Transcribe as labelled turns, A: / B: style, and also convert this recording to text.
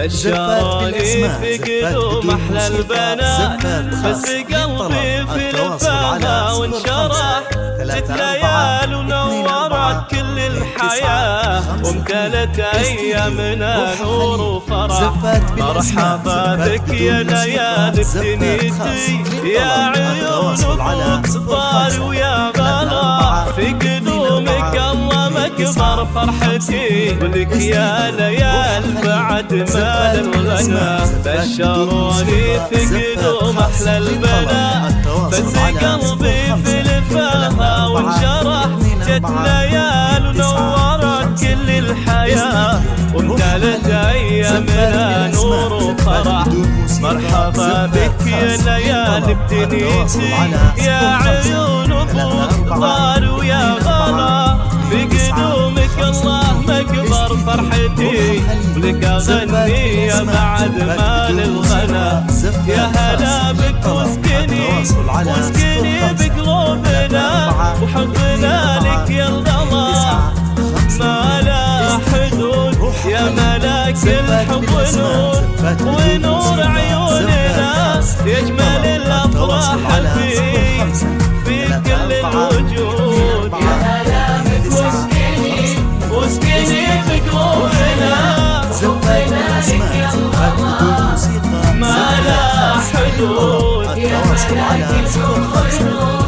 A: بشروني في قدوم أحلى البنات، بس قلبي في الفها وانشرح. 6 ليال ونورت كل الحياة، وامتلت أيامنا نور وفرح. مرحبا بك يا ليالي بدنيتي، يا عيون وأطفال ويا غلا. في قدومك الله مكبر فرحتي، ولك يا ليال بعد مال الغنى. بشروني في قدوم أحلى البنات، بس قلبي في الفها وانشرح. 6 ليال ونورت كل الحياة، وامتلت أيامنا نور وفرح. مرحبا بك يا ليالي بدنيتي، يا عيون وأطفال ويا غلا. في قدومك الله مكبر فرحتي، ولك أغني يا بعد مال الغنى. يا هلا بك واسكني بقلوبنا، وحبنا لك يا الغلا ما لا حدود. يا ملاك الحب ونور عيوننا، يجمل الأفراح في كل الوجود. يا هلا بك واسكني بقلوبنا، حبنا لك يا الغلا ما لا حدود. يا ملاك الحب